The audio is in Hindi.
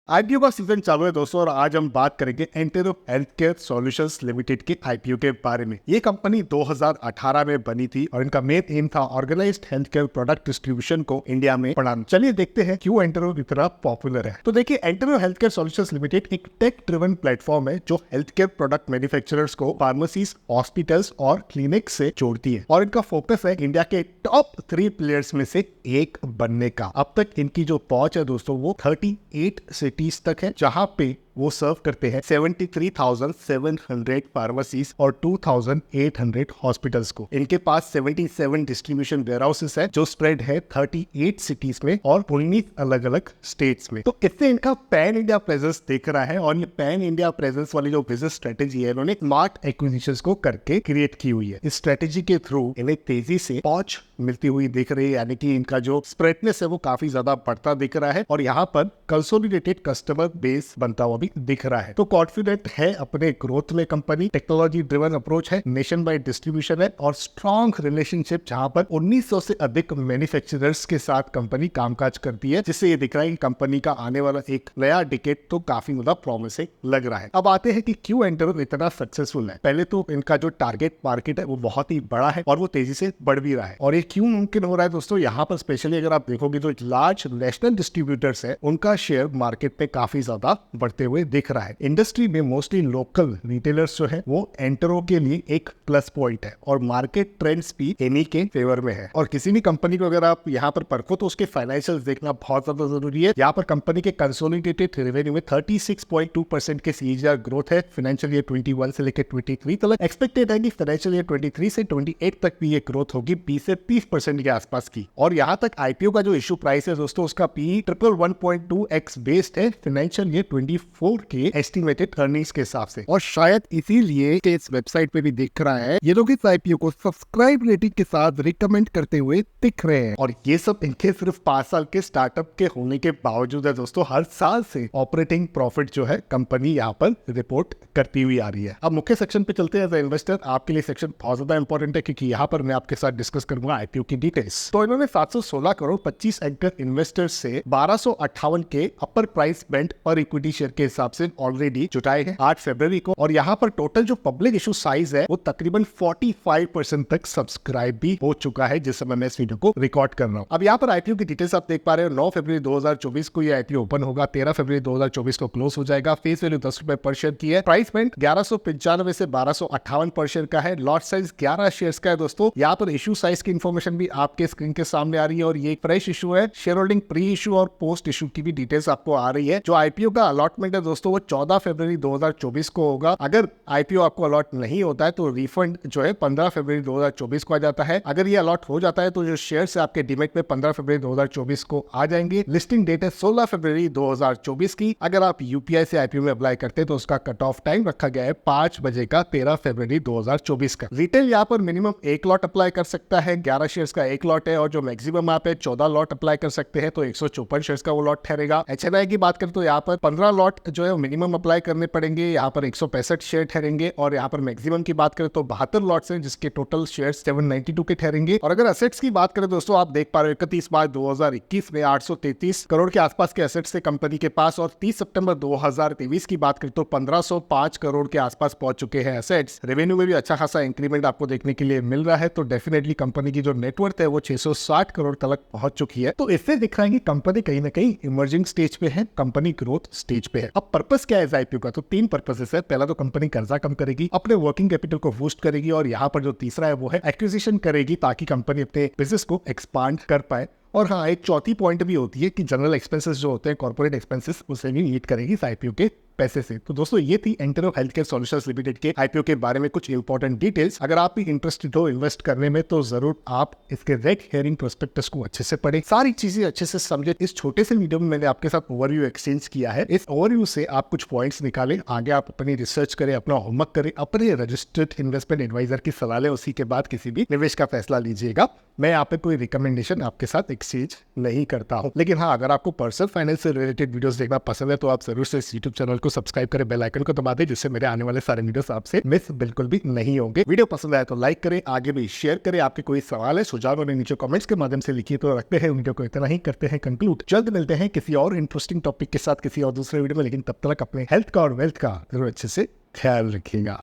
आईपीओ का सीजन चालू है दोस्तों और आज हम बात करेंगे एंटेरो हेल्थकेयर सॉल्यूशंस लिमिटेड के आईपीओ के बारे में। ये कंपनी 2018 में बनी थी और इनका मेन एम था ऑर्गेनाइज्ड हेल्थकेयर प्रोडक्ट डिस्ट्रीब्यूशन को इंडिया में बढ़ाना। चलिए देखते हैं क्यों एंटेरो इतना पॉपुलर है। तो देखिए, एंटेरो हेल्थकेयर सॉल्यूशंस लिमिटेड एक टेक ड्रिवन प्लेटफॉर्म है जो हेल्थकेयर प्रोडक्ट मैन्युफैक्चरर्स को फार्मेसीज, हॉस्पिटल्स और क्लिनिक से जोड़ती है और इनका फोकस है इंडिया के टॉप 3 प्लेयर्स में से एक बनने का। अब तक इनकी जो पहुंच है दोस्तों वो 38 सिटीज तक है, जहां पे वो सर्व करते हैं 73,700 फार्मेसीज और 2,800 हॉस्पिटल्स को। इनके पास 77 डिस्ट्रीब्यूशन वेयरहाउसेस है जो स्प्रेड है 38 सिटीज में और 19 अलग अलग स्टेट्स में। तो इससे इनका पैन इंडिया प्रेजेंस दिख रहा है और ये पैन इंडिया प्रेजेंस वाली जो बिजनेस स्ट्रेटेजी है इन्होंने स्मार्ट एक्विजिशंस को करके क्रिएट की हुई है। इस स्ट्रेटेजी के थ्रू इन्हें तेजी से पहुंच मिलती हुई दिख रही है, यानी कि इनका जो स्प्रेडनेस है वो काफी ज्यादा बढ़ता दिख रहा है और यहाँ पर कंसोलिडेटेड कस्टमर बेस बनता हुआ भी दिख रहा है। तो कॉन्फिडेंट है अपने ग्रोथ में कंपनी, टेक्नोलॉजी ड्रिवन अप्रोच है, नेशन वाइड डिस्ट्रीब्यूशन है और स्ट्रॉन्ग रिलेशनशिप जहां पर 1900 से अधिक मैन्युफैक्चरर्स के साथ कंपनी कामकाज करती है, जिससे ये दिख रहा है कि कंपनी का आने वाला एक नया डिकेड तो काफी ज्यादा प्रॉमिसिंग लग रहा है। अब आते हैं कि क्यों एंटेरो इतना सक्सेसफुल है। पहले तो इनका जो टारगेट मार्केट है वो बहुत ही बड़ा है और वो तेजी से बढ़ भी रहा है। और ये क्यों मुमकिन हो रहा है दोस्तों, यहाँ पर स्पेशली अगर आप देखोगे तो लार्ज नेशनल डिस्ट्रीब्यूटर्स है, उनका शेयर मार्केट में काफी ज्यादा बढ़ते हुए दिख रहा है। इंडस्ट्री में मोस्टली लोकल रिटेलर्स जो है वो एंटेरो के लिए एक प्लस पॉइंट है और मार्केट ट्रेंड्स भी इन्हीं के फेवर में है। और किसी भी कंपनी को अगर आप यहाँ पर परखो तो उसके फाइनेंशियल्स देखना बहुत ज्यादा जरूरी है। यहाँ पर कंपनी के कंसोलिडेटेड रेवेन्यू में 36.2% के सीएजीआर ग्रोथ है फाइनेंशियल ईयर 21 से लेकर 23 तक। एक्सपेक्टेड है कि फाइनेंशियल ईयर 23 से 28 तक भी ये ग्रोथ होगी 20 से 30% के आसपास की। और यहाँ तक आईपीओ का जो इशू प्राइस है दोस्तों, उसका पी 111.2x बेस्ड है फाइनेंशियल ईयर 24 के एस्टिमेटेड अर्निंग्स के हिसाब से। और शायद इसीलिए के इस वेबसाइट पे भी दिख रहा है ये लोग इस आईपीओ को सब्सक्राइब रेटिंग के साथ रिकमेंड करते हुए दिख रहे हैं। और ये सब इनके सिर्फ 5 साल के स्टार्टअप के होने के बावजूद है दोस्तों, हर साल से ऑपरेटिंग प्रॉफिट जो है कंपनी यहाँ पर रिपोर्ट करती हुई आ रही है। अब मुख्य सेक्शन पे चलते हैं। एज इन्वेस्टर आपके लिए सेक्शन बहुत ज्यादा इंपॉर्टेंट है क्योंकि यहाँ पर मैं आपके साथ डिस्कस करूंगा आईपीओ की डिटेल्स। तो इन्होंने 716 करोड़ 25 एंकर इन्वेस्टर्स से 1258 के अपर प्राइस बैंड पर इक्विटी शेयर के हिसाब से ऑलरेडी जुटाए हैं 8 फरवरी को। और यहाँ पर टोटल जो पब्लिक इशू साइज है वो तकरीबन 45% तक सब्सक्राइब भी हो चुका है जिस समय मैं इस वीडियो को रिकॉर्ड कर रहा हूँ। अब यहाँ पर आईपीओ की डिटेल्स आप देख पा रहे हो। 9 फरवरी 2024 को ये आईपीओ ओपन होगा, 13 फरवरी 2024 को क्लोज हो जाएगा। फेस वैल्यू 10 रुपए पर शेयर की है। प्राइस बैंड 1195 से 1258 पर शेयर का है। लॉट साइज 11 शेयर्स का है दोस्तों। यहाँ पर इशू साइज की इंफॉर्मेशन भी आपके स्क्रीन के सामने आ रही है और ये फ्रेश इशू है। शेयर होल्डिंग प्री इशू और पोस्ट इशू की भी डिटेल्स आपको आ रही है। जो आईपीओ का अलॉटमेंट है दोस्तों वो 14 फरवरी 2024 को होगा। अगर आईपीओ आपको अलॉट नहीं होता है तो रिफंड जो है 15 फरवरी 2024 को आ जाता है। अगर ये अलॉट हो जाता है तो जो शेयर्स है आपके डीमैट में 15 फरवरी 2024 को आ जाएंगे। लिस्टिंग डेट है 16 फरवरी 2024 की। अगर आप यूपीआई से आईपीओ में अप्लाई करते हैं तो उसका कट ऑफ टाइम रखा गया है 5 बजे का 13 फरवरी 2024 का। रिटेल यहाँ पर मिनिमम 1 लॉट अप्लाई कर सकता है, 11 शेयर्स का 1 लॉट है। और जो मैक्सिमम आप है 14 लॉट अप्लाई कर सकते हैं तो 154 शेयर्स का वो लॉट ठहरेगा। एचएनआई की बात करें तो यहाँ पर 15 लॉट जो है मिनिमम अप्लाई करने पड़ेंगे। यहाँ पर 165 शेयर ठहरेंगे और यहाँ पर मैक्सिमम की बात करें तो 72 लॉट्स हैं जिसके टोटल शेयर 792 के ठहरेंगे। और अगर असेट्स की बात करें दोस्तों, आप देख पा रहे हो 31 मार्च 2021 में 833 करोड़ के आसपास के असेट्स थे कंपनी के पास और 30 सितंबर 2023 की बात करें तो 1505 करोड़ के आसपास पहुंच चुके हैं असेट्स। रेवेन्यू में भी अच्छा खासा इंक्रीमेंट आपको देखने के लिए मिल रहा है। तो डेफिनेटली कंपनी की जो नेटवर्थ है वो 660 करोड़ तक पहुंच चुकी है। तो इससे दिख रहा है कि कंपनी कहीं ना कहीं इमर्जिंग स्टेज पे है, कंपनी ग्रोथ स्टेज पे है। अब पर्पस क्या है आईपीओ का? तो 3 पर्पसेस है। पहला तो कंपनी कर्जा कम करेगी, अपने वर्किंग कैपिटल को बूस्ट करेगी और यहाँ पर जो तीसरा है वो है एक्विजिशन करेगी ताकि कंपनी अपने बिजनेस को एक्सपांड कर पाए। और हाँ, एक चौथी पॉइंट भी होती है कि जनरल एक्सपेंसेस जो होते हैं, कॉर्पोरेट एक्सपेंसेस, उसे भी मीट करेगी इस आईपीओ के पैसे से। तो दोस्तों ये थी एंटेरो हेल्थकेयर सॉल्यूशंस लिमिटेड के आईपीओ के बारे में कुछ इंपॉर्टेंट डिटेल्स। अगर आप भी इंटरेस्टेड हो इन्वेस्ट करने में तो जरूर आप इसके रेड हेयरिंग प्रोस्पेक्टस को अच्छे से पढ़ें, सारी चीजें अच्छे से समझे। इस छोटे से वीडियो में मैंने आपके साथ ओवरव्यू एक्सचेंज किया है। इस ओवरव्यू से आप कुछ पॉइंट्स निकालें, आगे आप अपनी रिसर्च करें, अपना होमवर्क करें, अपने रजिस्टर्ड इन्वेस्टमेंट एडवाइजर की सलाह लें, उसी के बाद किसी भी निवेश का फैसला लीजिएगा। मैं यहाँ पे कोई रिकमेंडेशन आपके साथ एक्सचेंज नहीं करता हूँ। लेकिन हाँ, अगर आपको पर्सनल फाइनेंस से रिलेटेड वीडियोस देखना पसंद है तो आप जरूर से इस यूट्यूब चैनल को सब्सक्राइब करें, बेल आइकन को दबा दें, जिससे मेरे आने वाले सारे वीडियोस आपसे मिस बिल्कुल भी नहीं होंगे। वीडियो पसंद आए तो लाइक करें, आगे भी शेयर करें। आपके कोई सवाल है, सुझाव है, नीचे कमेंट्स के माध्यम से लिखिए। तो रखते हैं वीडियो को इतना ही, करते हैं कंक्लूड। जल्द मिलते हैं किसी और इंटरेस्टिंग टॉपिक के साथ किसी और दूसरे वीडियो में, लेकिन तब तक अपने हेल्थ का और वेल्थ का जरूर अच्छे से ख्याल रखिएगा।